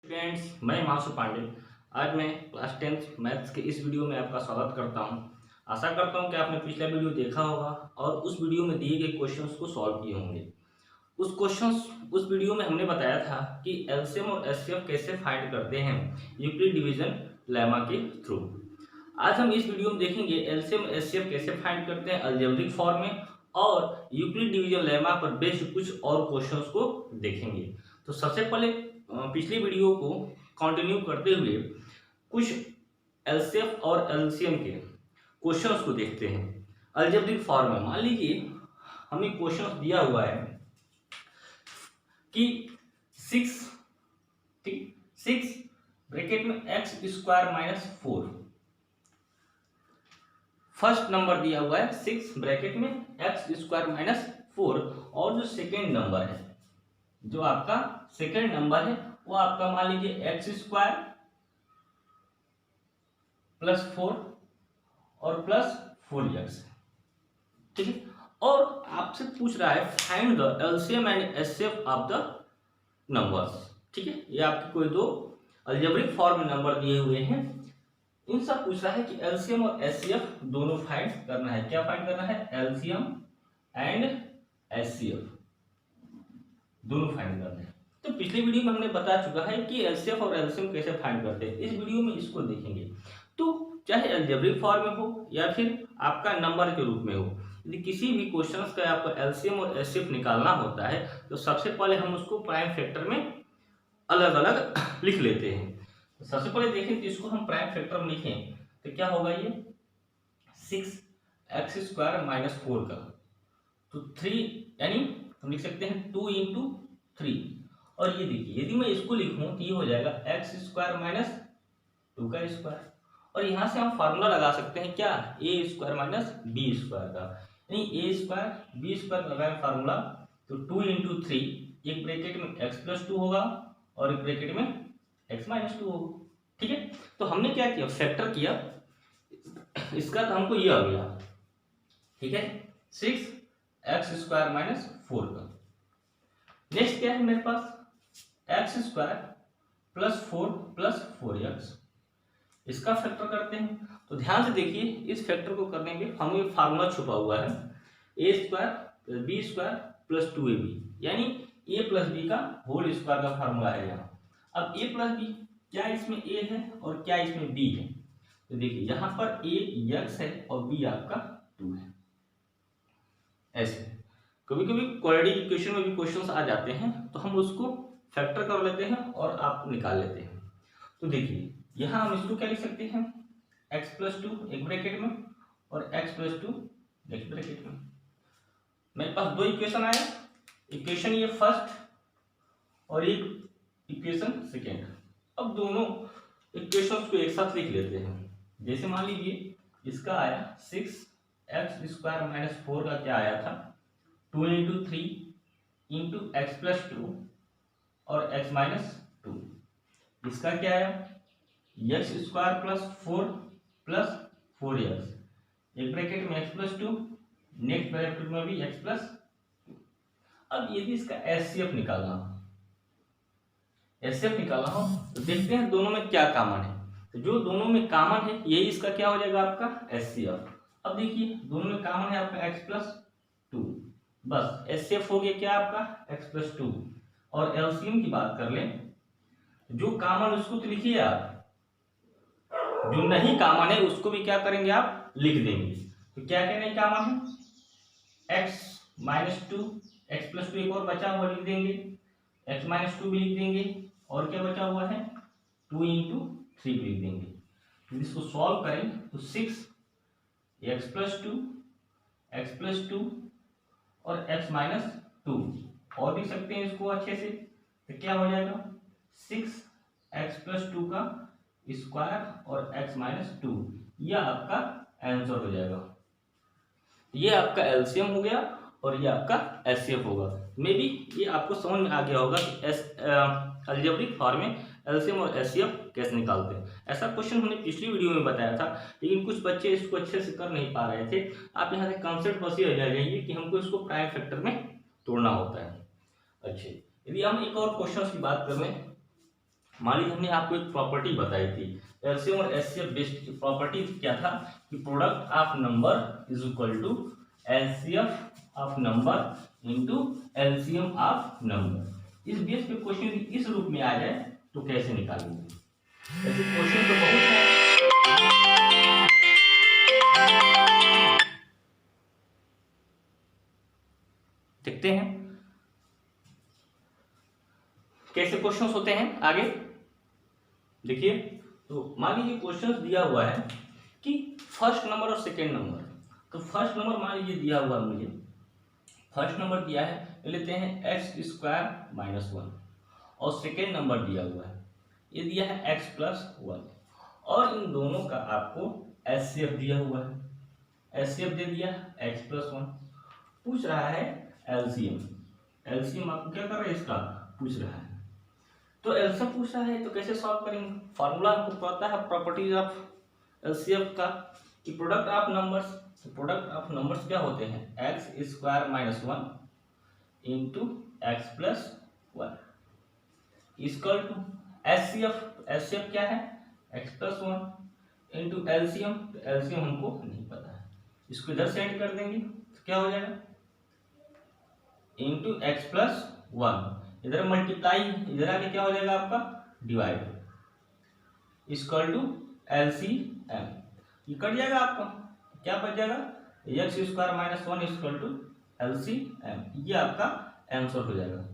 Friends, मैं हिमांशु पांडे। आज मैं क्लास 10th मैथ्स के इस वीडियो में आपका स्वागत करता हूं। आशा करता हूं कि आपने पिछला वीडियो देखा होगा और उस वीडियो में दिए गए क्वेश्चंस को सॉल्व किए होंगे। उस वीडियो में हमने बताया था कि एलसीएम और एचसीएफ कैसे फाइंड करते हैं यूक्लिड डिवीजन लेमा के थ्रू। आज हम इस वीडियो में देखेंगे एलसीएम और एचसीएफ कैसे फाइंड करते हैं अलजेब्रिक फॉर्म में, और यूक्लिड डिवीजन लेमा पर बेस्ड कुछ और क्वेश्चंस को देखेंगे। तो सबसे पहले पिछली वीडियो को कंटिन्यू करते हुए कुछ एलसीएफ और एलसीएम के क्वेश्चंस को देखते हैं अलजेब्रिक फॉर्म में। मान लीजिए हमें क्वेश्चंस दिया हुआ है कि 6 ठीक 6 ब्रैकेट में x square minus 4। First number दिया हुआ है 6 ब्रैकेट में एक्स स्क्वायर माइनस 4, और जो सेकेंड नंबर है, जो आपका सेकेंड नंबर है वो आपका मान लीजिए एक्स स्क्वायर प्लस 4 और प्लस 4x, ठीक है। और आपसे पूछ रहा है find the LCM and HCF of the numbers, ठीक है। ये आपके कोई दो अलजेब्रिक फॉर्म में नंबर दिए हुए हैं, इन सब पूछ रहा है कि एलसीएम और एचसीएफ दोनों फाइंड करना है। क्या फाइंड करना है? एलसीएम एंड एचसीएफ दोनों फाइंड करना है। तो पिछले वीडियो में हमने बता चुका है कि एलसीएफ और एलसीएम कैसे फाइंड करते हैं। इस वीडियो में इसको देखेंगे। तो चाहे अलजेब्रिक फॉर्म में हो या फिर आपका नंबर के रूप में हो, यदि किसी भी क्वेश्चंस का आपको एलसीएम और एचसीएफ निकालना होता है तो सबसे पहले हम उसको प्राइम फैक्टर में अलग अलग लिख लेते हैं। तो सबसे पहले देखें कि इसको हम प्राइम फैक्टर में लिखें तो क्या होगा, ये 6 x² माइनस 4 का, तो 3 यानी हम लिख सकते हैं 2 इंटू 3। और ये देखिए यदि मैं इसको लिखूं तो ये हो जाएगा x² माइनस 2 का स्क्वायर, और यहाँ से हम फार्मूला लगा सकते हैं क्या, a² माइनस b² का, यानी a² b² लगाए फार्मूला, तो 2 इंटू 3, एक ब्रैकेट में x प्लस 2 होगा और एक ब्रैकेट में x माइनस 2 होगा, ठीक है। तो हमने क्या किया, फैक्टर किया इसका, तो हमको ये आ गया, ठीक है, 6 x² माइनस 4 का। नेक्स्ट क्या है मेरे पास, x² प्लस 4 प्लस 4x, इसका फैक्टर करते हैं। तो ध्यान से देखिए, इस फैक्टर को करने में हमें फार्मूला छुपा हुआ है, a² plus b² plus 2ab, यानी a प्लस b का होल स्क्वायर का फार्मूला है यहाँ। अब a प्लस b, क्या इसमें a है और क्या इसमें b है, तो देखिए यहाँ पर a x है और b आपका 2 है। ऐसे कभी कभी क्वाड्रेटिक इक्वेशन में भी क्वेश्चंस आ जाते हैं तो हम उसको फैक्टर कर लेते हैं और आप निकाल लेते हैं। तो देखिए यहाँ हम इसको क्या लिख सकते हैं, x प्लस 2 एक ब्रैकेट में और x प्लस 2 नेक्स्ट ब्रैकेट में। मेरे पास दो इक्वेशन आया, इक्वेशन ये फर्स्ट और एक इक्वेशन सेकेंड। अब दोनों इक्वेशंस को एक साथ लिख लेते हैं। जैसे मान लीजिए इसका आया 6 x² माइनस 4 का क्या आया था, 2 इंटू 3 इंटू एक्स प्लस 2 और x माइनस 2। इसका क्या आया, x² प्लस 4 प्लस 4x, एक ब्रैकेट में x प्लस 2, नेक्स्ट ब्रैकेट में भी x प्लस 2। अब यदि इसका एचसीएफ निकालना हो तो देखते हैं दोनों में क्या कॉमन है। तो जो दोनों में कॉमन है यही इसका क्या हो जाएगा, आपका एचसीएफ। अब देखिए दोनों में कॉमन है आपका x प्लस 2, बस एचसीएफ हो गया क्या आपका x प्लस 2। और एलसीएम की बात कर लें, जो कॉमन उसको तो लिखिए आप, जो नहीं कॉमन है उसको भी क्या करेंगे आप, लिख देंगे। तो क्या क्या नहीं कॉमन है, x माइनस 2, एक्स प्लस 2 एक और बचा हुआ लिख देंगे, x माइनस 2 भी लिख देंगे, और क्या बचा हुआ है 2 इंटू 3 लिख देंगे। तो इसको सॉल्व करें तो 6 x प्लस 2 और x माइनस 2, और लिख सकते हैं इसको अच्छे से, तो क्या हो जाएगा 6x प्लस 2 का स्क्वायर और x माइनस 2, यह आपका आंसर हो जाएगा। ये आपका एलसीएम हो गया और ये आपका एचसीएफ होगा। मे बी ये आपको समझ में आ गया होगा कि अलजेब्रिक फॉर्म में एलसीएम और एचसीएफ कैसे निकालते हैं। ऐसा क्वेश्चन हमने पिछली वीडियो में बताया था, लेकिन कुछ बच्चे इसको अच्छे से कर नहीं पा रहे थे। आप यहाँ से कॉन्सेप्ट बस ये आ जाइए कि हमको इसको प्राइम फैक्टर में तोड़ना होता है। अच्छे, यदि हम एक और क्वेश्चन की बात कर लें मान लीजिए हमने आपको एक प्रॉपर्टी बताई थी, एलसीएम और एचसीएफ बेस्ड प्रॉपर्टी क्या था कि product of number is equal to LCF of number into LCM of number. इस बेस पे क्वेश्चन इस रूप में आ जाए तो कैसे निकालेंगे? ऐसे क्वेश्चन तो बहुत है। देखते हैं कैसे क्वेश्चंस होते हैं आगे। देखिए, तो मान लीजिए क्वेश्चंस दिया हुआ है कि फर्स्ट नंबर और सेकेंड नंबर। तो फर्स्ट नंबर मान लीजिए दिया हुआ है मुझे, फर्स्ट नंबर दिया है, लेते हैं एक्स स्क्वायर माइनस वन, और सेकेंड नंबर दिया हुआ है, ये दिया है एक्स प्लस वन, और इन दोनों का आपको एचसीएफ दिया हुआ है, एचसीएफ दे दिया एक्स प्लस वन। पूछ रहा है एलसीएम, एलसीएम आपको क्या कर रहा है इसका पूछ रहा है। तो एलसीएम पूछ रहा है तो कैसे सॉल्व करेंगे? फार्मूला आपको पता है प्रॉपर्टीज ऑफ एलसीएम का कि प्रोडक्ट ऑफ नंबर्स, तो प्रोडक्ट ऑफ नंबर्स क्या होते हैं, x square minus one into x plus one equal to HCF, HCF क्या है x plus one into LCM, तो एलसीएम हमको नहीं पता है, इसको इधर सेंड कर देंगे तो क्या हो जाएगा इंटू एक्स प्लस वन, इधर मल्टीप्लाई, इधर आके क्या हो जाएगा आपका डिवाइड, इक्वल टू एलसीएम, ये कट जाएगा आपका, क्या बच जाएगा x square minus one equal to LCM, ये आपका आंसर हो जाएगा।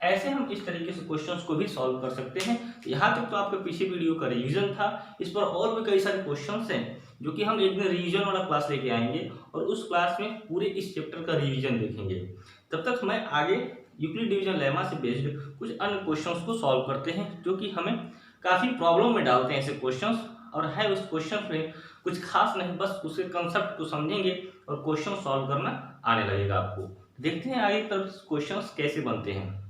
ऐसे हम इस तरीके से क्वेश्चंस को भी सॉल्व कर सकते हैं। यहाँ तक तो आपके पीछे वीडियो का रिवीजन था, इस पर और भी कई सारे क्वेश्चंस हैं जो कि हम एक दिन रिवीजन वाला क्लास लेके आएंगे और उस क्लास में पूरे इस चैप्टर का रिवीजन देखेंगे। तब तक मैं आगे यूक्लिड डिवीजन लेमा से बेस्ड कुछ अन्य क्वेश्चंस को सॉल्व करते हैं जो कि हमें काफ़ी प्रॉब्लम में डालते हैं ऐसे क्वेश्चंस, और है उस क्वेश्चन में कुछ खास नहीं, बस उसके कंसेप्ट को समझेंगे और क्वेश्चन सॉल्व करना आने लगेगा आपको। देखते हैं आगे तरफ क्वेश्चंस कैसे बनते हैं।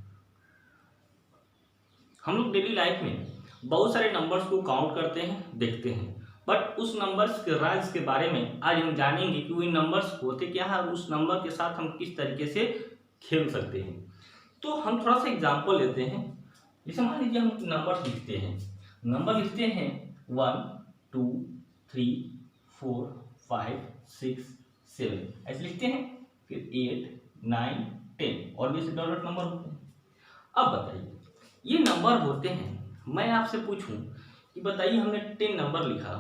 हम लोग डेली लाइफ में बहुत सारे नंबर्स को काउंट करते हैं, देखते हैं, बट उस नंबर्स के राज के बारे में आज हम जानेंगे कि वो नंबर्स होते क्या है और उस नंबर के साथ हम किस तरीके से खेल सकते हैं। तो हम थोड़ा सा एग्जाम्पल लेते हैं। जैसे मान लीजिए हम नंबर लिखते हैं, नंबर लिखते हैं 1 2 3 4 5 6 7 ऐसे लिखते हैं, फिर 8 9 10 और भी डॉट डॉट नंबर होते हैं। अब बताइए ये नंबर होते हैं, मैं आपसे पूछूं कि बताइए हमने 10 नंबर लिखा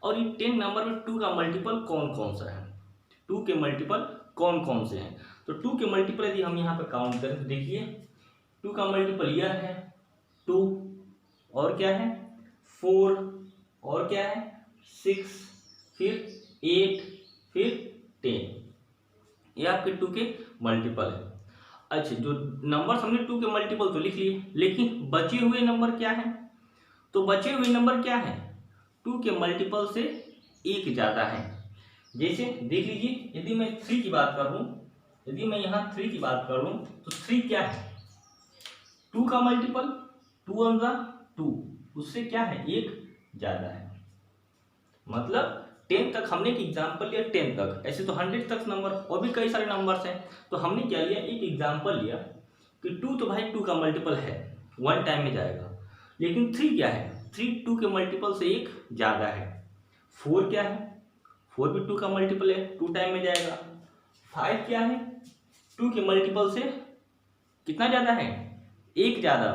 और ये 10 नंबर में 2 का मल्टीपल कौन कौन सा है, 2 के मल्टीपल कौन कौन से हैं। तो 2 के मल्टीपल यदि हम यहाँ पे काउंट करें तो देखिए 2 का मल्टीपल यह है 2, और क्या है 4, और क्या है 6, फिर 8, फिर 10, ये आपके 2 के मल्टीपल है। अच्छा, जो नंबर हमने 2 के मल्टीपल तो लिख लिए, लेकिन बचे हुए नंबर क्या है, तो बचे हुए नंबर क्या है 2 के मल्टीपल से एक ज़्यादा है। जैसे देख लीजिए यदि मैं 3 की बात कर लूँ, यदि मैं यहाँ 3 की बात कर लूँ तो 3 क्या है 2 का मल्टीपल 2 वन जा 2, उससे क्या है एक ज़्यादा है। मतलब 10 तक हमने एक एग्जाम्पल लिया, 10 तक, ऐसे तो 100 तक नंबर और भी कई सारे नंबर्स हैं। तो हमने क्या लिया एक एग्जाम्पल लिया कि 2 तो भाई 2 का मल्टीपल है, वन टाइम में जाएगा, लेकिन 3 क्या है 3 2 के मल्टीपल से एक ज़्यादा है। 4 क्या है 4 भी 2 का मल्टीपल है, 2 टाइम में जाएगा। 5 क्या है 2 के मल्टीपल से कितना ज़्यादा है एक ज़्यादा,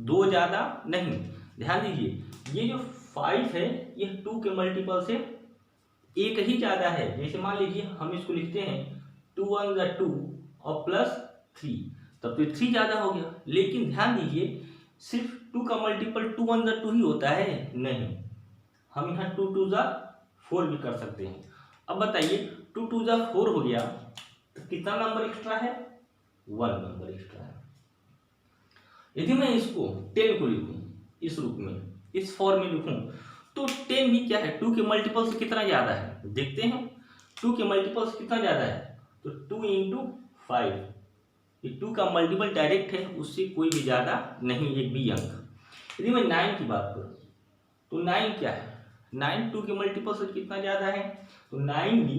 2 ज़्यादा नहीं। ध्यान दीजिए ये जो 5 है ये 2 के मल्टीपल से एक ही ज़्यादा है। जैसे मान लीजिए हम इसको लिखते हैं 2 वन जा 2 और प्लस 3, तब तो 3 ज़्यादा हो गया। लेकिन ध्यान दीजिए सिर्फ 2 का मल्टीपल 2 वन जा 2 ही होता है, नहीं, हम यहाँ 2 टू जा 4 भी कर सकते हैं। अब बताइए 2 टू जा 4 हो गया तो कितना नंबर एक्स्ट्रा है 1 नंबर एक्स्ट्रा है। यदि मैं इसको 10 को लिखूं इस रूप में, इस फॉर्म में लिखूं तो 10 भी क्या है 2 के मल्टीपल से कितना ज़्यादा है, देखते हैं 2 के मल्टीपल से कितना ज़्यादा है, तो 2 इंटू 5, ये 2 का मल्टीपल डायरेक्ट है, उससे कोई भी ज़्यादा नहीं, एक भी अंक। यदि मैं 9 की बात करूँ तो 9 क्या है 9 2 के मल्टीपल से कितना ज़्यादा है, तो 9 भी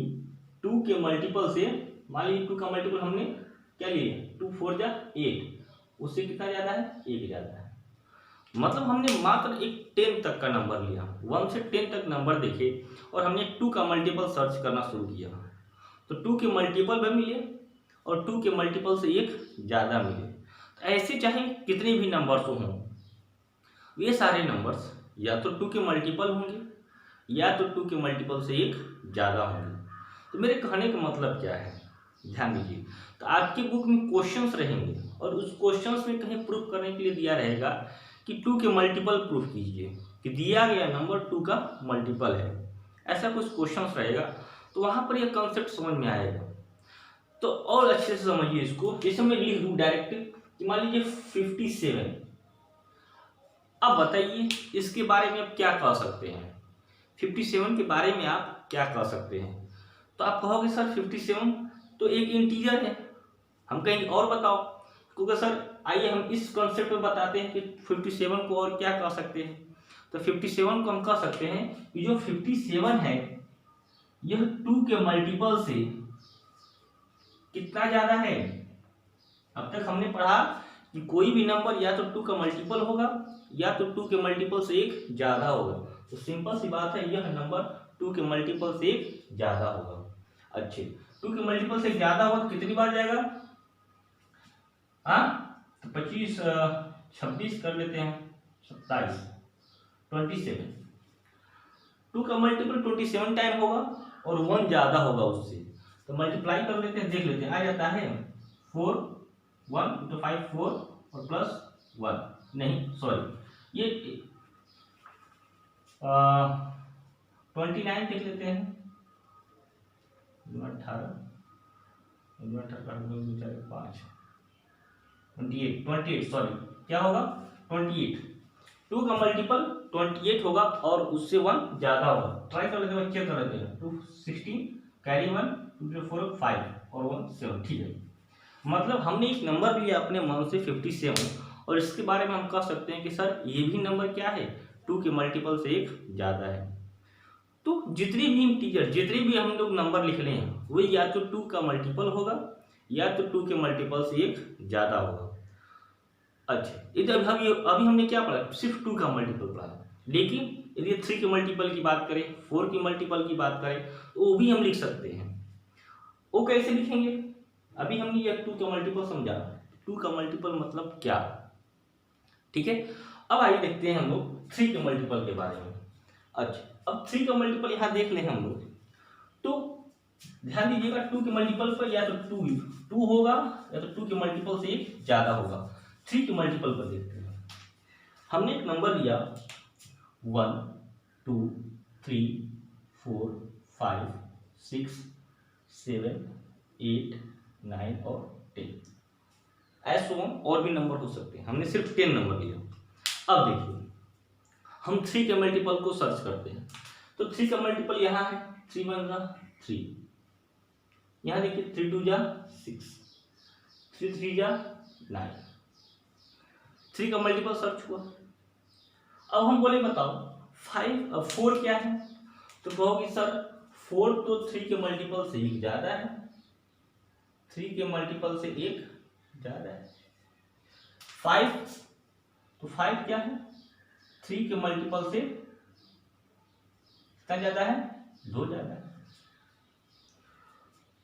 2 के मल्टीपल से, मान लीजिए 2 का मल्टीपल हमने क्या लिया 2 4 जा 8, उससे कितना ज़्यादा है एक ज़्यादा है। मतलब हमने मात्र एक 10 तक का नंबर लिया, 1 से 10 तक नंबर देखे और हमने 2 का मल्टीपल सर्च करना शुरू किया, तो 2 के मल्टीपल भी मिले और 2 के मल्टीपल से एक ज़्यादा मिले। तो ऐसे चाहे कितने भी नंबर्स हों, ये सारे नंबर्स या तो 2 के मल्टीपल होंगे या तो 2 के मल्टीपल से एक ज़्यादा होंगे। तो मेरे कहने का मतलब क्या है, ध्यान दीजिए। तो आपकी बुक में क्वेश्चंस रहेंगे और उस क्वेश्चंस में कहीं प्रूफ करने के लिए दिया रहेगा कि 2 के मल्टीपल प्रूफ कीजिए, कि दिया गया नंबर 2 का मल्टीपल है, ऐसा कुछ क्वेश्चंस रहेगा। तो वहाँ पर यह कंसेप्ट समझ में आएगा। तो और अच्छे से समझिए इसको। जैसे मैं लिख दूँ डायरेक्ट कि मान लीजिए 57, अब बताइए इसके बारे में आप क्या कह सकते हैं, 57 के बारे में आप क्या कह सकते हैं। तो आप कहोगे सर 57 तो एक इंटीजर है, हम कहेंगे और बताओ, क्योंकि सर आइए हम इस कॉन्सेप्ट में बताते हैं कि 57 को और क्या कह सकते हैं। तो 57 को हम कह सकते हैं कि जो 57 है यह 2 के मल्टीपल से कितना ज़्यादा है। अब तक हमने पढ़ा कि कोई भी नंबर या तो 2 का मल्टीपल होगा या तो 2 के मल्टीपल से एक ज़्यादा होगा। तो सिंपल सी बात है, यह नंबर 2 के मल्टीपल से एक ज़्यादा होगा। अच्छे 2 के मल्टीपल से ज़्यादा होगा तो कितनी बार जाएगा, हाँ तो 25 26 कर लेते हैं, 27 27, 2 का मल्टीपल 27 टाइम होगा और 1 ज़्यादा होगा उससे, तो मल्टीप्लाई कर लेते हैं, देख लेते हैं आ जाता है 4 1 इंटू 5 4 और प्लस 1 नहीं सॉरी ये 29 देख लेते हैं, 18 5 28 सॉरी क्या होगा 28, 2 का मल्टीपल 28 होगा और उससे 1 ज़्यादा होगा। ट्राई कर लेते हैं, चेक कर लेते हैं, 2 16 कैरी 1 2 4 5 और 1 7, ठीक है। मतलब हमने एक नंबर लिया अपने मन से 57 और इसके बारे में हम कह सकते हैं कि सर ये भी नंबर क्या है 2 के मल्टीपल से एक ज़्यादा है। तो जितने भी इंटीजर जितने भी हम लोग नंबर लिख रहे हैं वो या तो 2 का मल्टीपल होगा या तो 2 के मल्टीपल से एक ज़्यादा होगा। अच्छा इधर अभी हमने क्या पढ़ा, सिर्फ 2 का मल्टीपल पढ़ा, लेकिन यदि 3 के मल्टीपल की बात करें 4 की मल्टीपल की बात करें तो वो भी हम लिख सकते हैं। वो कैसे लिखेंगे, अभी हमने ये 2 का मल्टीपल समझा, 2 का मल्टीपल मतलब क्या, ठीक है। अब आइए देखते हैं हम लोग 3 के मल्टीपल के बारे में। अच्छा अब 3 का मल्टीपल यहाँ देख लें हम लोग, तो ध्यान दीजिएगा 2 के मल्टीपल पर या तो 2 होगा या तो 2 के मल्टीपल से एक ज़्यादा होगा। 3 के मल्टीपल पर देखते हैं, हमने एक नंबर लिया 1 2 3 4 5 6 7 8 9 और 10, ऐसे और भी नंबर हो सकते हैं, हमने सिर्फ 10 नंबर लिया। अब देखिए हम 3 के मल्टीपल को सर्च करते हैं, तो 3 का मल्टीपल यहाँ है 3 1 जा 3, यहाँ देखिए 3 2 जा 6 3 3 जा 9, 3 का मल्टीपल सर्च हुआ। अब हम बोले बताओ 4 क्या है, तो कहोगे सर 4 तो 3 के मल्टीपल से एक ज़्यादा है, 3 के मल्टीपल से एक ज़्यादा है। 5 तो 5 क्या है 3 के मल्टीपल से कितना ज़्यादा है 2 ज़्यादा है।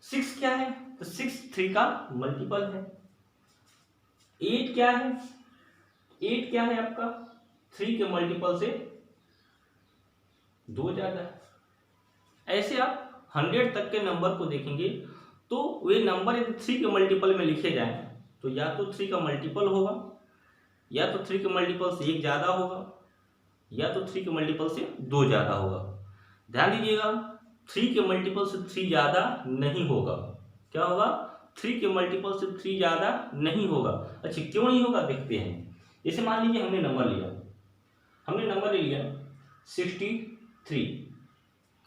6 क्या है तो 6 3 का मल्टीपल है। 8 क्या है, 8 क्या है आपका 3 के मल्टीपल से 2 ज़्यादा है। ऐसे आप 100 तक के नंबर को देखेंगे तो वे नंबर यदि 3 के मल्टीपल में लिखे जाएं तो या तो 3 का मल्टीपल होगा या तो 3 के मल्टीपल से एक ज़्यादा होगा या तो 3 के मल्टीपल से 2 ज़्यादा होगा। ध्यान दीजिएगा 3 के मल्टीपल से 3 ज़्यादा नहीं होगा, क्या होगा 3 के मल्टीपल से 3 ज़्यादा नहीं होगा। अच्छा क्यों नहीं होगा देखते हैं। जैसे मान लीजिए हमने नंबर ले लिया 63,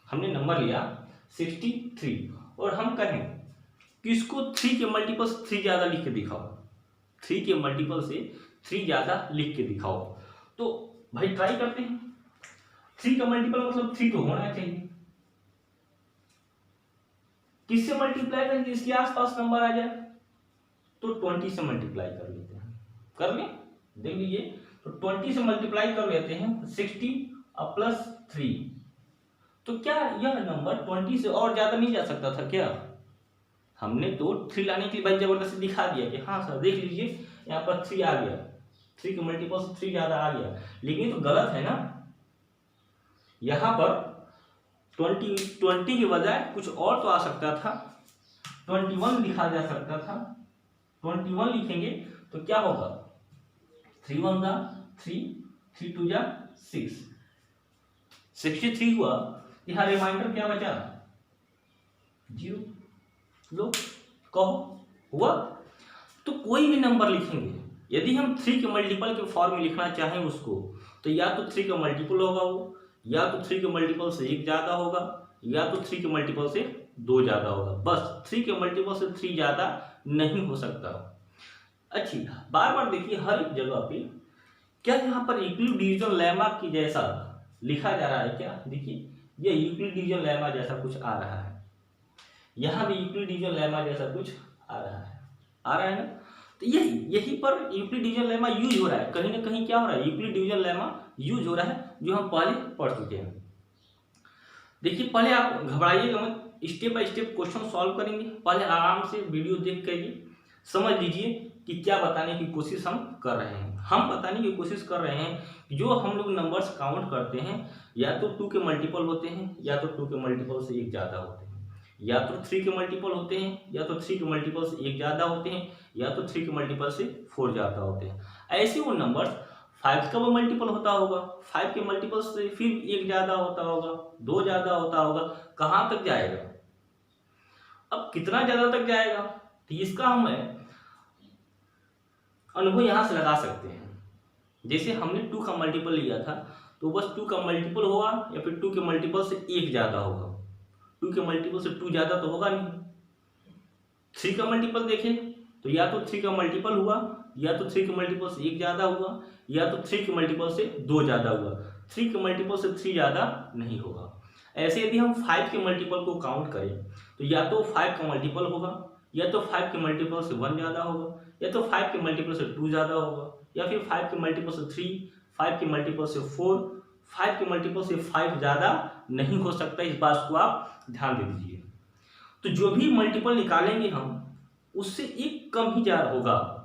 हमने नंबर लिया 63 और हम कहें कि इसको 3 के मल्टीपल से 3 ज़्यादा लिख के दिखाओ, 3 के मल्टीपल से 3 ज़्यादा लिख के दिखाओ। तो भाई ट्राई करते हैं, 3 का मल्टीपल मतलब 3 तो होना चाहिए, किससे मल्टीप्लाई करें इसके आसपास नंबर आ जाए, तो 20 से मल्टीप्लाई कर लेते हैं, कर लें देख लीजिए तो 20 से मल्टीप्लाई कर लेते हैं 60 और प्लस 3। तो क्या यह नंबर 20 से और ज्यादा नहीं जा सकता था क्या? हमने तो 3 लाने के लिए भाई जबरदस्ती दिखा दिया कि हाँ सर देख लीजिए यहाँ पर 3 आ गया, 3 के मल्टीपल से 3 ज्यादा आ गया, लेकिन तो गलत है ना। यहाँ पर 20 के बजाय कुछ और तो आ सकता था, 21 लिखा जा सकता था। 21 लिखेंगे तो क्या होगा, 3 1 जा 3, 3 2 जा 6, 63 हुआ। यहाँ रिमाइंडर क्या बचा, 0। लो कहो हुआ। तो कोई भी नंबर लिखेंगे, यदि हम 3 के मल्टीपल के फॉर्म में लिखना चाहें उसको, तो या तो 3 का मल्टीपल होगा वो, या तो 3 के मल्टीपल से 1 ज़्यादा होगा, या तो 3 के मल्टीपल से 2 ज़्यादा होगा। बस 3 के मल्टीपल से 3 ज़्यादा नहीं हो सकता। अच्छी बार बार देखिए हर एक जगह पे क्या यहाँ पर यूक्लिड डिवीजन लेमा की जैसा लिखा जा रहा है क्या? देखिए ये यूक्लिड डिवीजन लेमा जैसा कुछ आ रहा है, यहाँ भी यूक्लिड डिवीजन लेमा जैसा कुछ आ रहा है ना। तो यही पर यूक्लिड डिवीजन लेमा यूज हो रहा है, कहीं ना कहीं क्या हो रहा है, यूक्लिड डिवीजन लेमा यूज हो रहा है, जो हम पहले पढ़ चुके हैं। देखिए पहले आप घबराइएगा मत, step by step question solve करेंगे। पहले आराम से वीडियो देख कर समझ लीजिए कि क्या बताने की कोशिश हम कर रहे हैं। हम बताने की कोशिश कर रहे हैं कि जो हम लोग नंबर्स काउंट करते हैं, या तो 2 के मल्टीपल होते हैं, या तो 2 के मल्टीपल से 1 ज़्यादा होते हैं, या तो 3 के मल्टीपल होते हैं, या तो 3 के मल्टीपल से 1 ज़्यादा होते हैं, या तो 3 के मल्टीपल से 4 ज़्यादा होते हैं। ऐसे वो नंबर्स 5 का वो मल्टीपल होता होगा, 5 के मल्टीपल से फिर 1 ज़्यादा होता होगा, 2 ज़्यादा होता होगा, कहाँ तक जाएगा? अब कितना ज़्यादा तक जाएगा, तो इसका हम अनुभव यहाँ से लगा सकते हैं। जैसे हमने 2 का मल्टीपल लिया था, तो बस 2 का मल्टीपल होगा या फिर 2 के मल्टीपल से 1 ज़्यादा होगा। 2 के मल्टीपल से 2 ज़्यादा तो होगा नहीं। 3 का मल्टीपल देखें तो या तो 3 का मल्टीपल हुआ, या तो 3 के मल्टीपल से 1 ज़्यादा हुआ, या तो 3 के मल्टीपल से 2 ज़्यादा हुआ। 3 के मल्टीपल से 3 ज़्यादा नहीं होगा। ऐसे यदि हम 5 के मल्टीपल को काउंट करें, तो या तो 5 का मल्टीपल होगा, या तो 5 के मल्टीपल से 1 ज़्यादा होगा, या तो 5 के मल्टीपल से 2 ज़्यादा होगा, या फिर 5 के मल्टीपल से 3, 5 के मल्टीपल से 4, 5 के मल्टीपल से 5 ज़्यादा नहीं हो सकता। इस बात को आप ध्यान दे दीजिए। तो जो भी मल्टीपल निकालेंगे हम, उससे एक कम ही ज़्यादा होगा।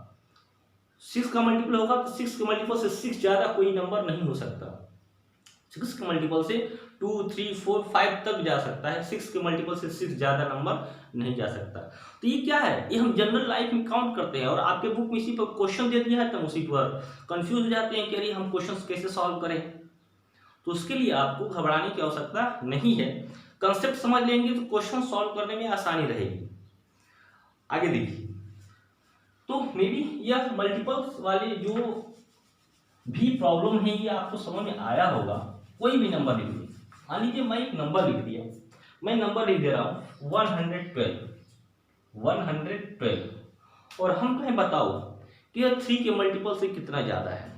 6 का मल्टीपल होगा तो 6 के मल्टीपल से 6 ज़्यादा कोई नंबर नहीं हो सकता। 6 के मल्टीपल से 2, 3, 4, 5 तक जा सकता है, 6 के मल्टीपल से 6 ज़्यादा नंबर नहीं जा सकता। तो ये क्या है, ये हम जनरल लाइफ में काउंट करते हैं, और आपके बुक में इसी पर क्वेश्चन दे दिया है, तो उसी पर कंफ्यूज हो जाते हैं कि अरे हम क्वेश्चन कैसे सॉल्व करें। तो उसके लिए आपको घबराने की आवश्यकता नहीं है। कंसेप्ट समझ लेंगे तो क्वेश्चन सॉल्व करने में आसानी रहेगी। आगे देखिए, तो मे बी यह मल्टीपल्स वाले जो भी प्रॉब्लम है ये आपको समझ में आया होगा। कोई भी नंबर लिख दिए, मान लीजिए मैं एक नंबर लिख दिया, मैं नंबर लिख दे रहा हूँ 112, और हम कहें बताओ कि यह 3 के मल्टीपल से कितना ज़्यादा है।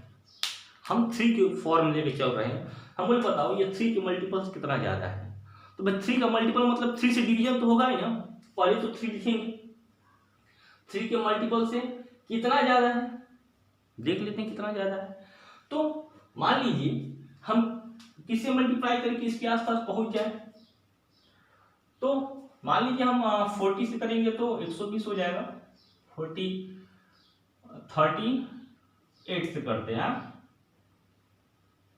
हम 3 के फॉर्मूले में चल रहे हैं, हम बोले बताओ ये 3 के मल्टीपल से कितना ज़्यादा है। तो भाई 3 का मल्टीपल मतलब 3 से डिवीजन तो होगा ही ना, पहले तो 3 लिखेंगे। 3 के मल्टीपल से कितना ज़्यादा है, देख लेते हैं कितना ज़्यादा है। तो मान लीजिए हम किससे मल्टीप्लाई करके इसके आसपास पहुंच जाए, तो मान लीजिए हम 40 से करेंगे तो 120 हो जाएगा। 38 से करते हैं,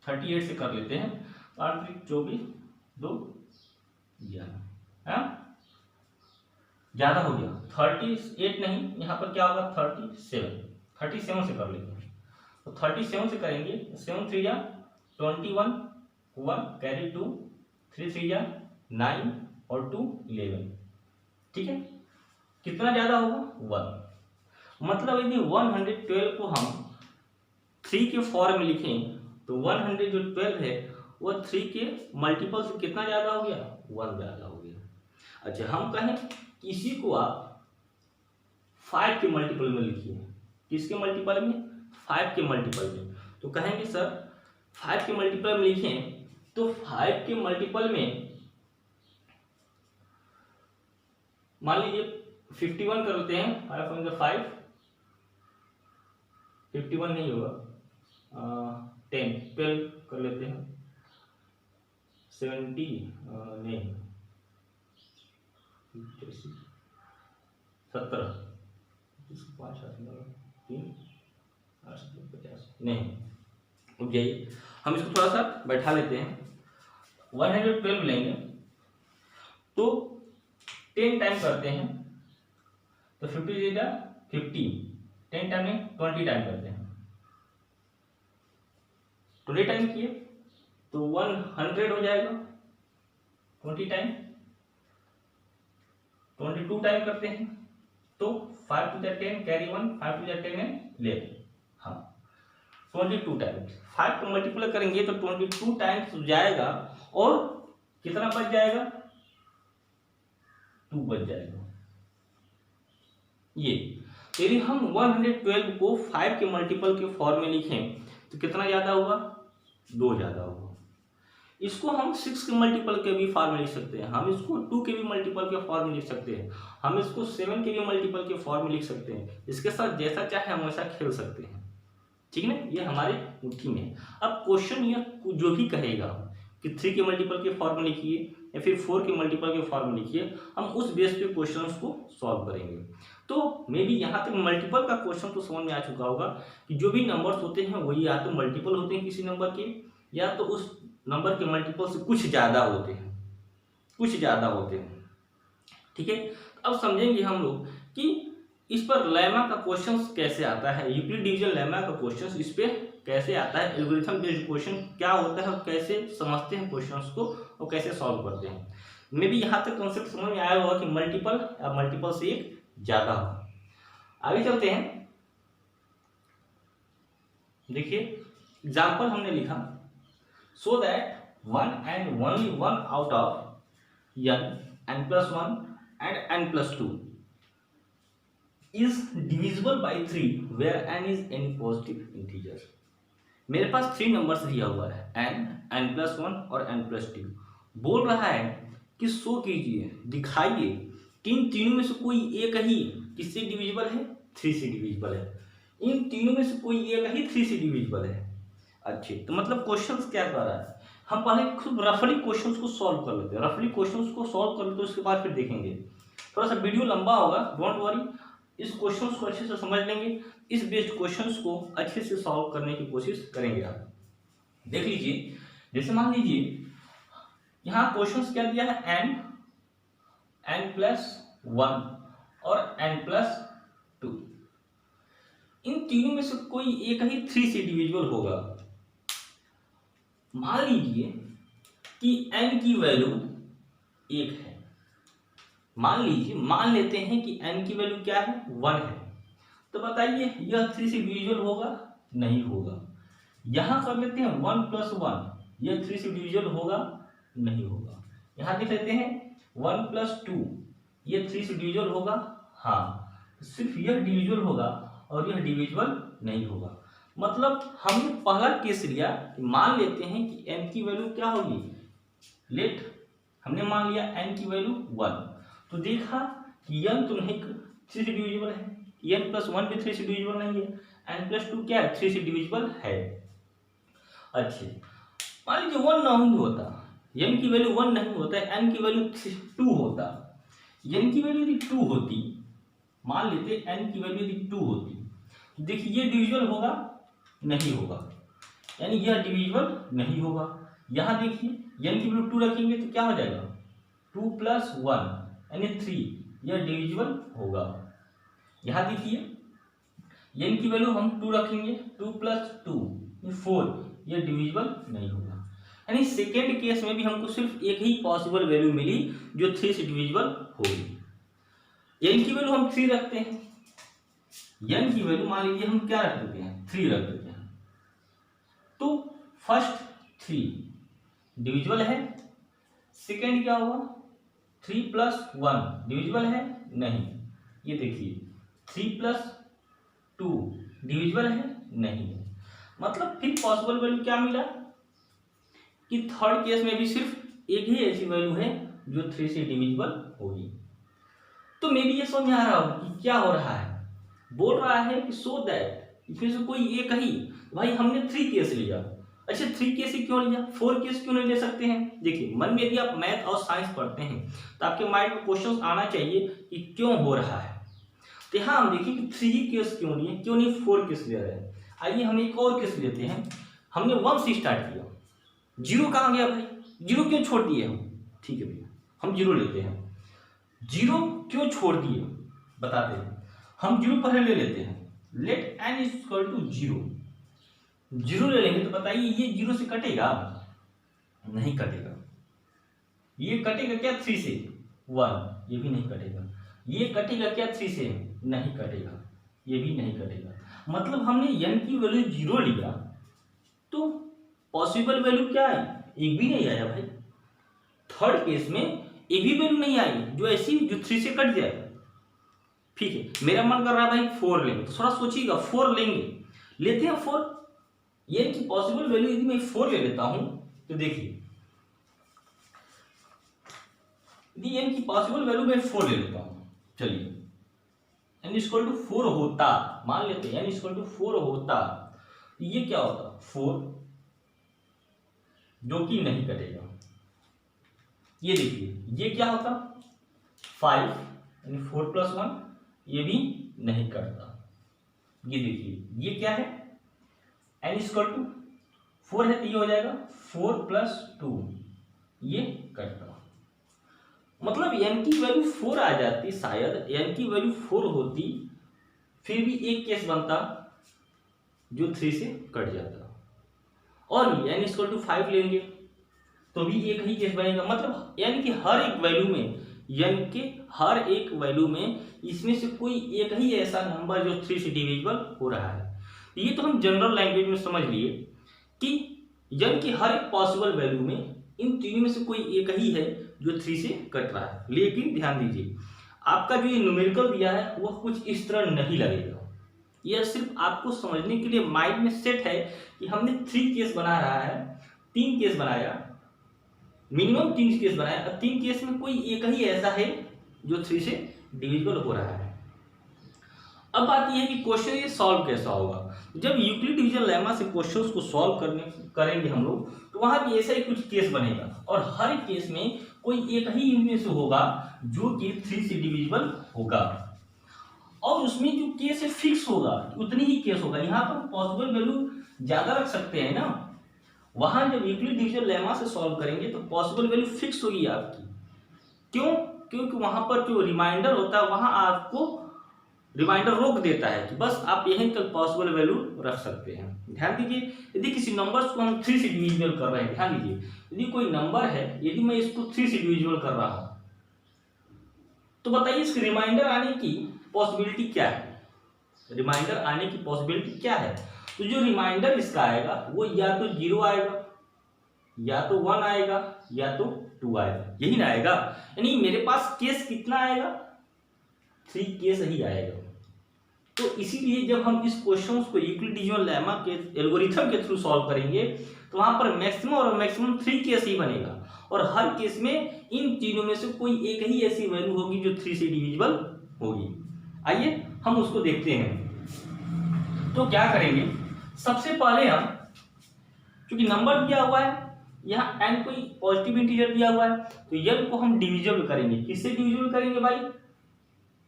38 से कर लेते हैं, 8 24 2 11, ज़्यादा हो गया। 38 नहीं, यहाँ पर क्या होगा 37 से कर लेते हैं। तो 37 से करेंगे, 7 3 जा 21, 1 कैरी 2, 3 3 जा 9 और 2 11। ठीक है, कितना ज़्यादा होगा 1। मतलब यदि 112 को हम 3 के फॉर्म में लिखें, तो 112 है वो 3 के मल्टीपल से कितना ज़्यादा हो गया, 1 ज़्यादा हो गया। अच्छा, हम कहें इसी को आप 5 के मल्टीपल में लिखिए। किसके मल्टीपल में, 5 के मल्टीपल में। तो कहेंगे सर 5 के मल्टीपल में लिखें, तो 5 के मल्टीपल में मान लीजिए 51 कर लेते हैं। 5 5 51 नहीं होगा, 10 12 कर लेते हैं, 70 नहीं 17 5 3 50 नहीं, रुक जाइए, हम इसको थोड़ा सा बैठा लेते हैं। 112 लेंगे तो 10 टाइम करते हैं तो 50 10 टाइम नहीं 20 टाइम करते हैं, 20 टाइम किए तो 100 हो जाएगा, 20 टाइम। 22 टाइम करते हैं तो 5 to the 10 carry 1, 5 to the 10 and 11, हाँ 22 टाइम्स 5 को मल्टीप्लाई करेंगे तो 22 टाइम्स जाएगा और कितना बच जाएगा, 2 बच जाएगा। ये यदि हम 112 को 5 के मल्टीपल के फॉर्म में लिखें तो कितना ज्यादा होगा, 2 ज्यादा होगा। इसको हम 6 के मल्टीपल के भी फॉर्म में लिख सकते हैं, हम इसको 2 के भी मल्टीपल के फॉर्म में लिख सकते हैं, हम इसको 7 के भी मल्टीपल के फॉर्म में लिख सकते हैं। इसके साथ जैसा चाहे हम वैसा खेल सकते हैं, ठीक है ना, ये हमारे मुट्ठी में है। अब क्वेश्चन ये जो भी कहेगा कि 3 के मल्टीपल के फॉर्म में लिखिए या फिर 4 के मल्टीपल के फॉर्म में लिखिए, हम उस बेस पे क्वेश्चन को सॉल्व करेंगे। तो मे बी यहाँ तक मल्टीपल का क्वेश्चन तो समझ में आ चुका होगा कि जो भी नंबर्स होते हैं वही या तो मल्टीपल होते हैं किसी नंबर के, या तो उस नंबर के मल्टीपल से कुछ ज़्यादा होते हैं, कुछ ज़्यादा होते हैं, ठीक है। अब समझेंगे हम लोग कि इस पर लेमा का क्वेश्चन कैसे आता है, यूक्लिड डिवीजन लेमा का क्वेश्चन इस पे कैसे आता है, एल्गोरिथम बेस्ड क्वेश्चन क्या होता है, कैसे समझते हैं क्वेश्चंस को और कैसे सॉल्व करते हैं। मे बी यहाँ तक कॉन्सेप्ट समझ में आया होगा कि मल्टीपल या मल्टीपल से एक ज्यादा हो। आगे चलते हैं, देखिए एग्जाम्पल हमने लिखा, so that one and only one out of n+1 and n+2 is divisible by 3 where n is any positive integer। मेरे पास 3 नंबर्स दिया हुआ है n, n+1 और n+2। बोल रहा है कि शो कीजिए, दिखाइए कि इन तीनों में से कोई एक ही किससे डिविजिबल है, 3 से डिविजिबल है। इन तीनों में से कोई एक ही 3 से डिविजिबल है। अच्छे, तो मतलब क्वेश्चंस क्या कर रहा है, हम पहले खुद रफली क्वेश्चंस को सॉल्व कर लेते हैं, रफली क्वेश्चंस को सॉल्व कर लेते हैं, उसके बाद फिर देखेंगे। थोड़ा सा वीडियो लंबा होगा, डोंट वरी, इस क्वेश्चंस को अच्छे से समझ लेंगे, इस बेस्ड क्वेश्चंस को अच्छे से सॉल्व करने की कोशिश करेंगे। आप देख लीजिए, जैसे मान लीजिए यहाँ क्वेश्चंस क्या दिया है, n+1 और n+2, इन तीनों में से कोई एक ही 3 से डिविजिबल होगा। मान लीजिए कि n की वैल्यू 1 है, मान लेते हैं कि n की वैल्यू क्या है, 1 है, तो बताइए यह 3 से डिविजिबल होगा, नहीं होगा। यहां कर लेते हैं 1+1, यह 3 से डिविजिबल होगा, नहीं होगा। यहां देख लेते हैं 1+2, यह 3 से डिविजिबल होगा, हाँ, सिर्फ यह डिविजिबल होगा और यह डिविजिबल नहीं होगा। मतलब हमने पहला केस लिया कि मान लेते हैं कि n की वैल्यू क्या होगी, लेट हमने मान लिया n की वैल्यू 1, तो देखा कि n तो नहीं 3 से डिविजिबल है, n+1 भी 3 से डिविजिबल नहीं है, n+2 क्या है, 3 से डिविजिबल है। अच्छे, मान लीजिए 1 नहीं होता, n की वैल्यू 1 नहीं होता है, n की वैल्यू 2 होता, n की वैल्यू यदि 2 होती, मान लेते n की वैल्यू यदि 2 होती, देखिए ये डिविजिबल होगा, नहीं होगा, यानी यह डिविजिबल नहीं होगा। यहाँ देखिए n की वैल्यू 2 रखेंगे तो क्या हो जाएगा, 2+1 यानी 3, यह डिविजिबल होगा। यहाँ देखिए n की वैल्यू हम 2 रखेंगे, 2+2 4, यह डिविजिबल नहीं होगा। यानी सेकेंड केस में भी हमको सिर्फ एक ही पॉसिबल वैल्यू मिली जो 3 से डिविजिबल होगी। n की वैल्यू हम 3 रखते हैं, n की वैल्यू मान लीजिए हम क्या रख देते हैं, 3 रख देते हैं, तो फर्स्ट 3 डिविजिबल है, सेकेंड क्या हुआ 3+1 डिविजिबल है, नहीं, ये देखिए 3+2 डिविजिबल है, नहीं। मतलब फिर पॉसिबल वैल्यू क्या मिला कि थर्ड केस में भी सिर्फ एक ही ऐसी वैल्यू है जो 3 से डिविजिबल होगी। तो मे बी ये समझ आ रहा हो कि क्या हो रहा है, बोल रहा है कि सो दैट इसमें से कोई एक ही भाई हमने 3 केस लिया। अच्छा 3 केस ही क्यों लिया, 4 केस क्यों नहीं ले सकते हैं? देखिए मन में यदि आप मैथ और साइंस पढ़ते हैं तो आपके माइंड में क्वेश्चन आना चाहिए कि क्यों हो रहा है। तो यहाँ हम देखिए कि 3 केस क्यों लिए, क्यों नहीं 4 केस ले रहे हैं। आइए हम एक और केस लेते हैं। हमने 1 से स्टार्ट किया, 0 कहाँ गया भाई, 0 क्यों छोड़ दिए हम? ठीक है भैया हम 0 लेते हैं। 0 क्यों छोड़ दिए बताते हैं। हम 0 पहले ले लेते हैं, लेट n इक्वल टू 0। 0 ले लेंगे तो बताइए ये 0 से कटेगा? नहीं कटेगा। ये कटेगा क्या 3 से? 1, ये भी नहीं कटेगा। ये कटेगा क्या 3 से? नहीं कटेगा, ये भी नहीं कटेगा। मतलब हमने n की वैल्यू 0 लिया तो पॉसिबल वैल्यू क्या है, एक भी नहीं आया भाई। थर्ड केस में एक भी वैल्यू नहीं आई जो ऐसी जो 3 से कट जाए। ठीक है मेरा मन कर रहा है भाई 4 लेंगे, तो थोड़ा सोचिएगा 4 लेंगे, लेते हैं 4। ये की पॉसिबल वैल्यू यदि मैं 4 ले लेता हूं तो देखिए यदि n की पॉसिबल वैल्यू मैं 4 ले लेता हूं, चलिए n इक्वल टू 4 होता, मान लेते हैं n इक्वल टू 4 होता, तो ये क्या होता 4 जो कि नहीं कटेगा। ये देखिए ये क्या होता 5 यानी 4 प्लस 1, ये भी नहीं कटता। ये देखिए ये क्या है n इक्वल टू 4 है तो ये हो जाएगा 4 प्लस 2, ये कटता। मतलब n की वैल्यू 4 आ जाती, शायद n की वैल्यू 4 होती फिर भी एक केस बनता जो 3 से कट जाता। और n इक्वल टू 5 लेंगे तो भी एक ही केस बनेगा। मतलब n की हर एक वैल्यू में, n के हर एक वैल्यू में इसमें से कोई एक ही ऐसा नंबर जो 3 से डिविजिबल हो रहा है। ये तो हम जनरल लैंग्वेज में समझ लिए कि n की हर एक पॉसिबल वैल्यू में इन तीनों में से कोई एक ही है जो 3 से कट रहा है। लेकिन ध्यान दीजिए आपका जो ये न्यूमेरिकल दिया है वह कुछ इस तरह नहीं लगेगा। यह सिर्फ आपको समझने के लिए माइंड में सेट है कि हमने 3 केस बना रहा है, 3 केस बनाया, मिनिमम 3 केस बनाया, 3 केस में कोई एक ही ऐसा है जो 3 से डिविजिबल हो रहा है। अब बात यह है कि क्वेश्चन ये सॉल्व कैसा होगा। जब यूक्लिड डिवीजन लेमा से क्वेश्चंस को सॉल्व करेंगे हम लोग तो वहां भी ऐसा ही कुछ केस बनेगा और हर केस में कोई एक ही इनमें से होगा जो कि 3 से डिविजिबल होगा और उसमें जो केस है फिक्स होगा, उतनी ही केस होगा। यहाँ पर पॉसिबल वैल्यू ज्यादा रख सकते हैं ना, वहां जब यूक्लिड डिवीजन लेमा से सॉल्व करेंगे तो पॉसिबल वैल्यू फिक्स होगी आपकी। क्यों? क्योंकि वहां पर जो रिमाइंडर होता है वहां आपको रिमाइंडर रोक देता है कि बस आप यहीं तक पॉसिबल वैल्यू रख सकते हैं। ध्यान दीजिए यदि किसी नंबर को हम 3 से डिविजिबल कर रहे हैं, ध्यान दीजिए यदि कोई नंबर है, यदि मैं इसको 3 से डिविजिबल कर रहा हूं तो बताइए इसके रिमाइंडर आने की पॉसिबिलिटी क्या है? रिमाइंडर आने की पॉसिबिलिटी क्या है? तो जो रिमाइंडर इसका आएगा वो या तो 0 आएगा, या तो 1 आएगा, या तो 2 आएगा, यही ना आएगा। यानी मेरे पास केस कितना आएगा? 3 केस ही आएगा। तो इसीलिए जब हम इस क्वेश्चन को यूक्लिड डिवीजन लेमा के एल्गोरिथम के थ्रू सॉल्व करेंगे तो वहां पर मैक्सिमम और मैक्सिमम 3 केस ही बनेगा और हर केस में इन तीनों में से कोई एक ही ऐसी वैल्यू होगी जो 3 से डिविजिबल होगी। आइए हम उसको देखते हैं। तो क्या करेंगे, सबसे पहले हम, क्योंकि नंबर दिया हुआ है यहाँ n कोई पॉजिटिव इंटीजर दिया हुआ है तो n को हम डिविजिबल करेंगे। किससे डिविजिबल करेंगे भाई?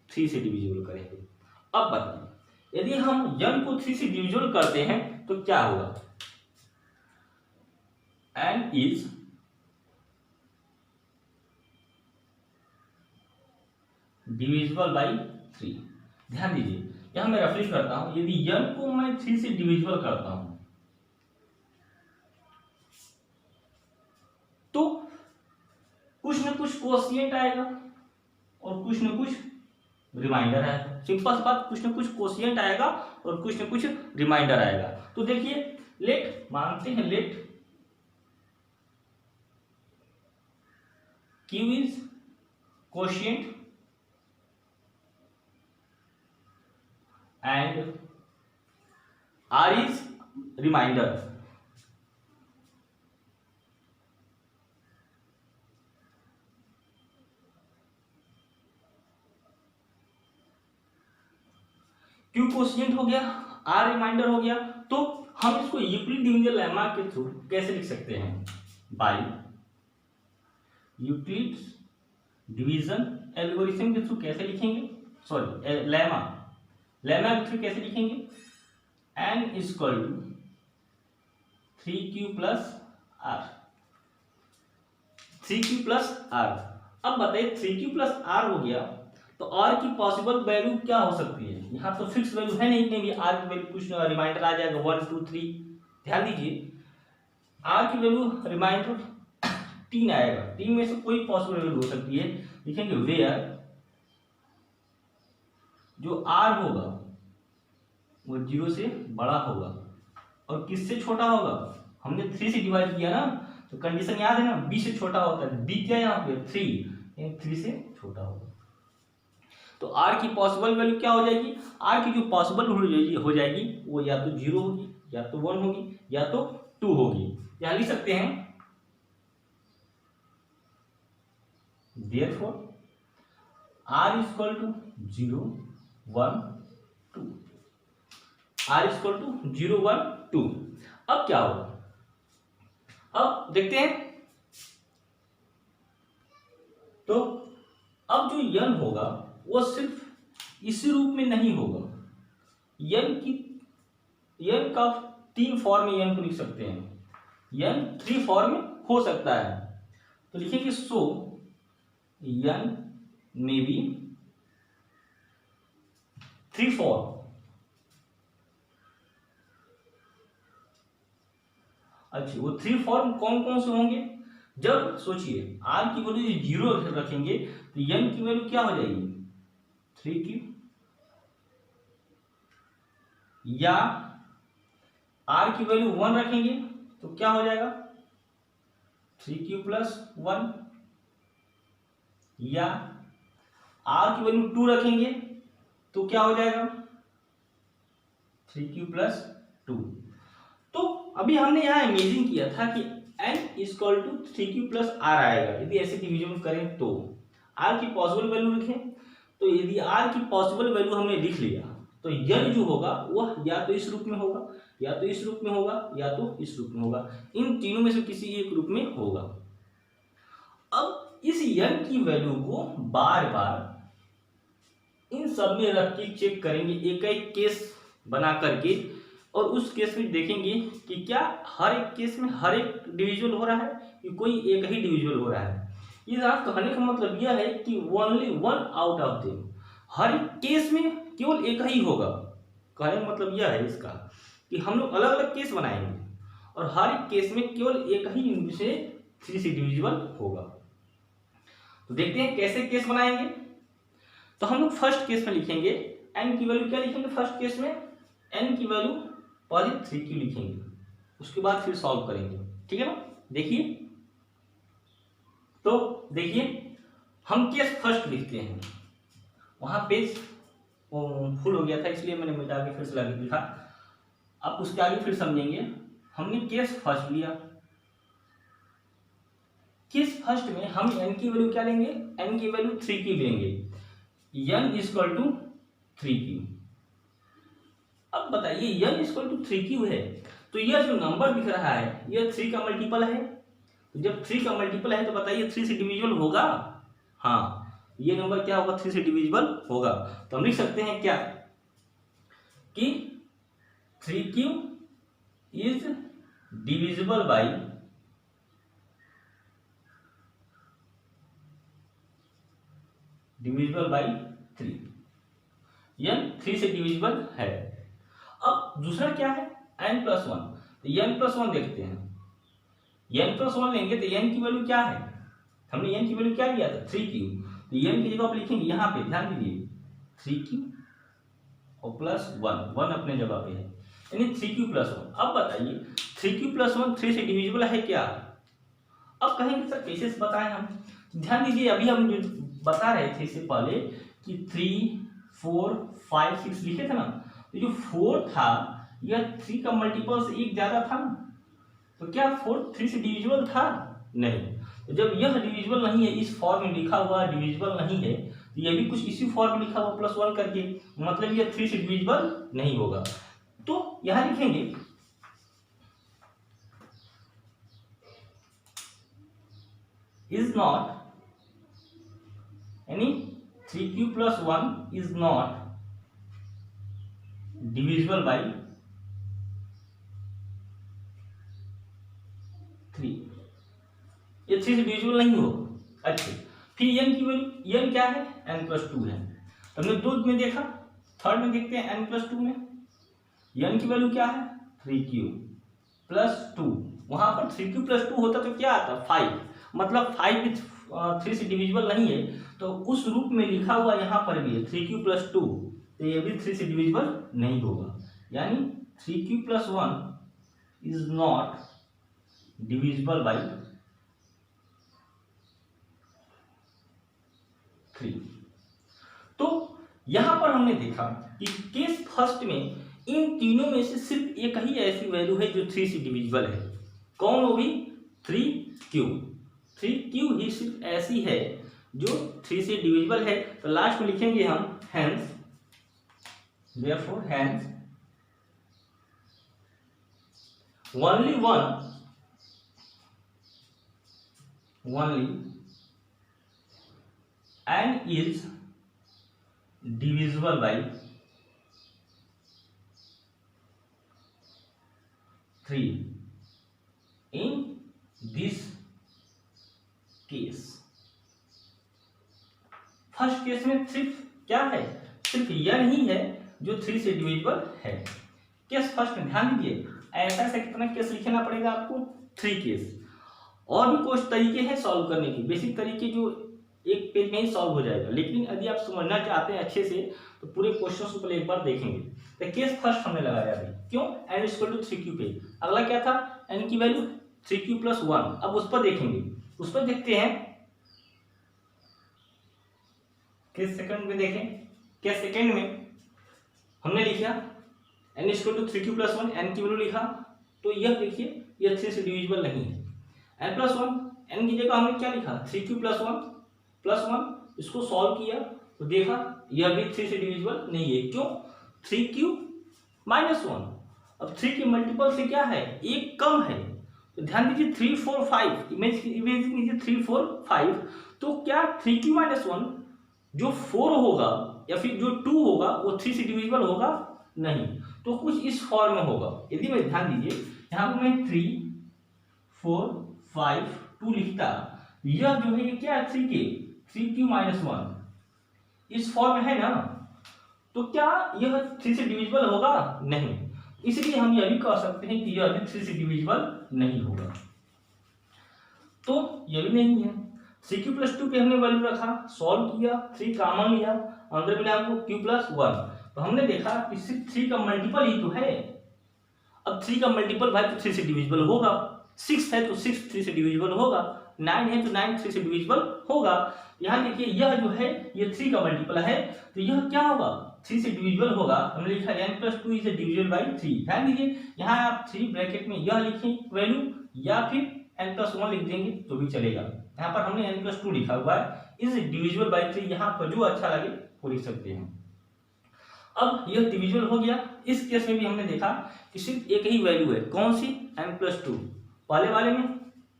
3 से डिविजिबल करेंगे। अब बताइए यदि हम n को 3 से डिविजिबल करते हैं तो क्या होगा? n is divisible by 3। ध्यान दीजिए यहां मैं रेफरेंस करता हूं, यदि n को मैं 3 से डिविजिबल करता हूं तो कुछ ना कुछ कोशिएंट आएगा और कुछ ना कुछ रिमाइंडर आएगा। सिंपल सी बात, कुछ ना कुछ कोशिएंट आएगा और कुछ ना कुछ रिमाइंडर आएगा। तो देखिए लेट, मानते हैं let Q is quotient and R is reminder. Q quotient हो गया, R रिमाइंडर हो गया। तो हम इसको यूक्लिड डिवीजन लेमा के थ्रू कैसे लिख सकते हैं? बाय यूक्लिड डिवीजन एल्गोरिथम के थ्रू कैसे लिखेंगे? सॉरी, लेमा के थ्रू कैसे लिखेंगे? n equal to 3q plus r, 3q plus r। अब बताइए 3q प्लस r हो गया तो r की पॉसिबल वैल्यू क्या हो सकती है? यहाँ तो फिक्स वैल्यू है नहीं, भी r की वैल्यू कुछ रिमाइंडर आ जाएगा 1 2 3। ध्यान दीजिए r की वैल्यू रिमाइंडर 3 आएगा, 3 में से कोई पॉसिबल वैल्यू हो सकती है। लिखेंगे वेयर जो r होगा वो 0 से बड़ा होगा और किससे छोटा होगा? हमने 3 से डिवाइड किया ना, तो कंडीशन याद है ना, b से छोटा होता है। b क्या है यहाँ पे? 3, 3 से छोटा होगा। तो r की पॉसिबल वैल्यू क्या हो जाएगी? r की जो पॉसिबल हो जाएगी वो या तो 0 होगी, या तो 1 होगी, या तो 2 होगी। यहाँ लिख सकते हैं therefore r equal to 0 1 2, r equal to 0 1 2। अब क्या होगा? अब देखते हैं। तो अब जो n होगा वो सिर्फ इसी रूप में नहीं होगा। n का 3 फॉर्म में n को लिख सकते हैं। n 3 फॉर्म में हो सकता है, तो लिखेंगे सो n मे बी 3 फॉर्म। अच्छा, वो 3 फॉर्म कौन कौन से होंगे? जब सोचिए r की वैल्यू 0 रखेंगे तो n की वैल्यू क्या हो जाएगी? 3q, या r की वैल्यू 1 रखेंगे तो क्या हो जाएगा? 3q प्लस 1, या r की वैल्यू 2 रखेंगे तो क्या हो जाएगा? 3q plus 2। तो अभी हमने यहाँ इमेजिन किया था कि n equal to 3q plus r आएगा। यदि ऐसे डिवीजन करें तो r की पॉसिबल वैल्यू लिखें, तो यदि r की पॉसिबल वैल्यू हमने लिख लिया तो n जो होगा वह या तो इस रूप में होगा, या तो इस रूप में होगा, या तो इस रूप में होगा। इन तीनों में से किसी एक रूप में होगा। अब इस n की वैल्यू को बार बार इन सब में रख के चेक करेंगे, एक एक केस बना करके, और उस केस में देखेंगे कि क्या हर एक केस में हर एक डिविजिबल हो रहा है कि कोई एक ही डिविजिबल हो रहा है। ये कहने का मतलब यह है कि ओनली 1 आउट ऑफ देम, हर एक केस में केवल एक ही होगा। कहने का मतलब यह है इसका कि हम लोग अलग अलग केस बनाएंगे और हर एक केस में केवल एक ही इनमें से 3 से डिविजिबल होगा। तो देखते हैं कैसे केस बनाएंगे। तो हम लोग फर्स्ट केस में लिखेंगे n की वैल्यू क्या लिखेंगे? फर्स्ट केस में n की वैल्यू पॉजिटिव 3q लिखेंगे, उसके बाद फिर सॉल्व करेंगे। ठीक है ना? देखिए, तो देखिए हम केस फर्स्ट लिखते हैं। वहां पेज फुल हो गया था इसलिए मैंने मिटा के फिर से लगा लिखा। अब उसके आगे फिर समझेंगे। हमने केस फर्स्ट लिया, केस फर्स्ट में हम n की वैल्यू क्या लेंगे? n की वैल्यू 3q लेंगे, n इक्वल टू 3q। अब बताइए n इक्वल टू 3q है तो यह जो नंबर दिख रहा है यह 3 का मल्टीपल है। तो जब 3 का मल्टीपल है तो बताइए 3 से डिविजिबल होगा? हाँ, ये नंबर क्या होगा? 3 से डिविजिबल होगा। तो हम लिख सकते हैं क्या कि 3q is divisible by 3। n 3 से डिविजिबल है। अब दूसरा क्या है? n plus 1। तो n प्लस 1 देखते हैं। n प्लस 1 लेंगे तो n की वैल्यू क्या है? हमने n की वैल्यू क्या लिया था? 3q। तो n की जगह आप लिखेंगे यहाँ पे, ध्यान दीजिए 3q और प्लस 1 अपने जगह पे है, यानी 3q प्लस 1। अब बताइए 3q प्लस 1 3 से डिविजिबल है क्या? अब कहेंगे सर कैसे बताएं हम? ध्यान दीजिए अभी हम जो बता रहे थे इससे पहले कि 3 4 5 6 लिखे थे ना, तो जो 4 था यह 3 का मल्टीपल से एक ज्यादा था ना, तो क्या 4 3 से डिविजिबल था? नहीं। तो जब यह डिविजिबल नहीं है, इस फॉर्म में लिखा हुआ डिविजिबल नहीं है, तो यह भी कुछ इसी फॉर्म में लिखा हुआ +1 करके, मतलब यह 3 से डिविजिबल नहीं होगा। तो यहां लिखेंगे इज नॉट यानी 3q plus 1 is not divisible by 3, ये 3 से डिविजिबल नहीं होगा। अच्छा, फिर n की वैल्यू, n क्या है, n प्लस 2 है। हमने दो में देखा, थर्ड में देखते हैं n प्लस 2 में n की वैल्यू क्या है 3q प्लस 2, वहां पर 3q प्लस 2 होता तो क्या आता 5, मतलब 5 भी 3 से डिविजिबल नहीं है, तो उस रूप में लिखा हुआ यहाँ पर भी है 3q प्लस 2, तो ये भी 3 से डिविजिबल नहीं होगा, यानी 3q plus 1 is not divisible by 3। तो यहां पर हमने देखा कि केस फर्स्ट में इन तीनों में से सिर्फ एक ही ऐसी वैल्यू है जो 3 से डिविजिबल है, कौन होगी 3q ही सिर्फ ऐसी है जो 3 से डिविजिबल है। तो लास्ट में लिखेंगे हम hence, therefore hence only n is divisible by 3 in this case. First case में सिर्फ क्या है, सिर्फ n ही है जो 3 से डिविजिबल है। केस फर्स्ट में ध्यान दीजिए, ऐसा ऐसा कितना केस लिखना पड़ेगा आपको 3 केस। और भी कुछ तरीके हैं सॉल्व करने के, बेसिक तरीके जो एक पेज में ही सॉल्व हो जाएगा, लेकिन यदि आप समझना चाहते हैं अच्छे से तो पूरे क्वेश्चन को पहले एक बार देखेंगे। तो केस फर्स्ट हमने लगाया अभी, क्यों n इक्वल टू 3q पे, अगला क्या था n की वैल्यू 3q प्लस 1, अब उस पर देखेंगे, उस पर देखते हैं केस सेकंड में देखें। केस सेकंड में हमने लिखा n equal to 3q plus 1, n की वैल्यू लिखा, तो यह देखिए यह 3 से डिविजिबल नहीं है। n प्लस 1, n की जगह हमने क्या लिखा 3q प्लस 1, इसको सॉल्व किया तो देखा यह भी 3 से डिविजिबल नहीं है, क्यों 3q माइनस 1, अब 3 के मल्टीपल से क्या है एक कम है, तो ध्यान दीजिए 3 4 5, इमेज कीजिए 3 4 5, तो क्या 3q माइनस 1 जो 4 होगा या फिर जो 2 होगा वो 3 से डिविजिबल होगा नहीं, तो कुछ इस फॉर्म में होगा। यदि मैं ध्यान दीजिए यहाँ पर मैं 3 4 5 2 लिखता, यह जो है ये क्या है 3q माइनस 1 इस फॉर्म में है ना, तो क्या यह 3 से डिविजिबल होगा नहीं, इसलिए हम यह भी कह सकते हैं कि यह भी 3 से डिविजिबल नहीं होगा। तो यह भी नहीं है। 3q प्लस 2 पे हमने वैल्यू रखा, सॉल्व किया, 3 कॉमन लिया, अंदर मिला हमको q प्लस 1, तो हमने देखा कि सिर्फ 3 का मल्टीपल ही तो है, अब 3 का मल्टीपल भाई तो 3 से डिविजिबल होगा, 6 है तो 6 3 से डिविजिबल होगा, 9 है तो 9 3 से डिविजिबल होगा। यहाँ देखिए यह जो है ये 3 का मल्टीपल है, तो यह क्या होगा 3 से डिविजिबल होगा। हमने लिखा n plus 2 is divisible by 3। ध्यान दीजिए यहाँ आप 3 ब्रैकेट में यह लिखें वैल्यू या फिर n प्लस 1 लिख देंगे तो भी चलेगा। यहाँ पर हमने n प्लस 2 लिखा हुआ है, इज डिविजिबल बाई 3, यहाँ पर जो अच्छा लगे वो लिख सकते हैं। अब यह डिविजिबल हो गया। इस केस में भी हमने देखा कि सिर्फ एक ही वैल्यू है, कौन सी n प्लस 2, पहले वाले में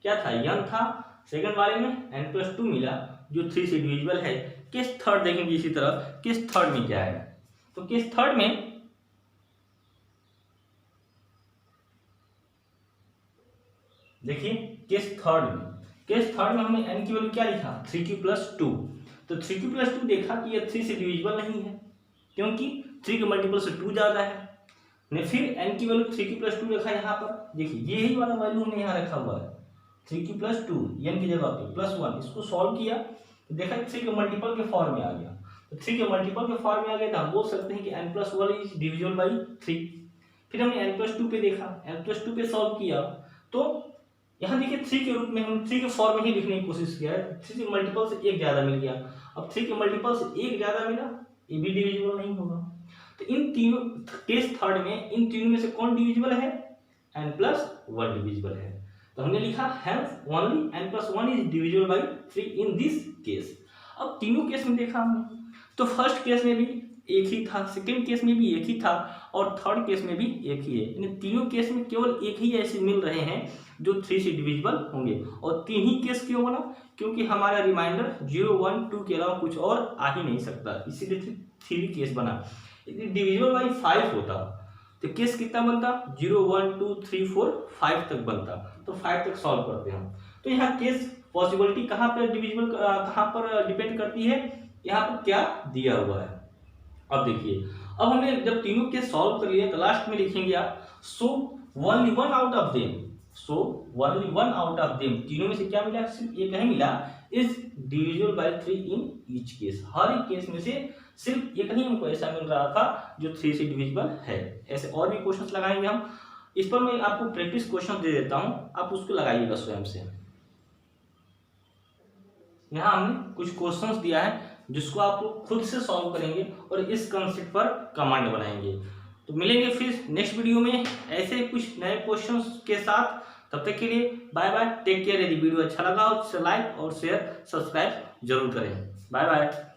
क्या था n था, सेकंड वाले में n प्लस 2 मिला जो 3 से डिविजिबल है। केस थर्ड देखेंगे इसी तरह, केस थर्ड में क्या है, तो केस थर्ड में देखिए केस थर्ड में हमने n की वैल्यू क्या लिखा 3q प्लस 2, तो 3q प्लस 2 देखा कि यह 3 से डिविजिबल नहीं है क्योंकि 3 के मल्टीपल से 2 ज्यादा है, ने फिर n की वैल्यू 3q प्लस 2 रखा यहाँ पर, देखिए यही वाला वैल्यू हमने यहाँ रखा हुआ है 3q प्लस 2 n की जगह पे प्लस 1, इसको सॉल्व किया तो देखा 3 के मल्टीपल के फॉर्म में आ गया, तो 3 के मल्टीपल के फॉर्म में आ गया तो हम बोल सकते हैं कि n plus 1 is divisible by 3। फिर हमने n प्लस 2 पे देखा, n प्लस 2 पे सॉल्व किया तो यहाँ देखिए 3 के रूप में हम 3 के फॉर्म में ही लिखने की कोशिश किया है, 3 के मल्टीपल से एक ज्यादा मिल गया, अब 3 के मल्टीपल से एक ज्यादा मिला, ये भी डिविजिबल नहीं होगा। तो इन तीनों केस थर्ड में इन तीनों में से कौन डिविजिबल है, n प्लस 1 डिविजिबल है, तो हमने लिखा hence only n plus 1 is divisible by 3 in this case. अब तीनों केस में देखा हमने, तो फर्स्ट केस में भी एक ही था, सेकेंड केस में भी एक ही था और थर्ड केस में भी एक ही है, यानी तीनों केस में केवल एक ही ऐसे मिल रहे हैं जो 3 से डिविजिबल होंगे। और 3 ही केस क्यों बना, क्योंकि हमारा रिमाइंडर 0, 1, 2 के अलावा कुछ और आ ही नहीं सकता, इसीलिए 3 केस बना। यदि डिविजिबल बाई 5 होता तो केस कितना बनता, 0, 1, 2, 3, 4, 5 तक बनता। तो 5 तक सॉल्व करते हैं हम। तो यहाँ केस पॉसिबिलिटी कहाँ पर डिविजिबल कहाँ पर डिपेंड करती है, यहाँ पर क्या दिया हुआ है। अब देखिए, अब हमने जब तीनों केस सॉल्व कर लिए तो लास्ट में लिखेंगे आप so only one out of them, so only one out of them, तीनों में से क्या मिला, सिर्फ एक ही मिला, is divisible by 3 in each case, हर एक केस में से सिर्फ एक ही हमको ऐसा मिल रहा था जो 3 से डिविजिबल है। ऐसे और भी क्वेश्चंस लगाएंगे हम, इस पर मैं आपको प्रैक्टिस क्वेश्चन दे देता हूं, आप उसको लगाइएगा स्वयं से। यहाँ हमने कुछ क्वेश्चंस दिया है जिसको आप लोग खुद से सॉल्व करेंगे और इस कंसेप्ट पर कमांड बनाएंगे। तो मिलेंगे फिर नेक्स्ट वीडियो में ऐसे कुछ नए क्वेश्चंस के साथ, तब तक के लिए बाय बाय, टेक केयर। यदि वीडियो अच्छा लगा हो तो लाइक और शेयर सब्सक्राइब जरूर करें। Bye bye.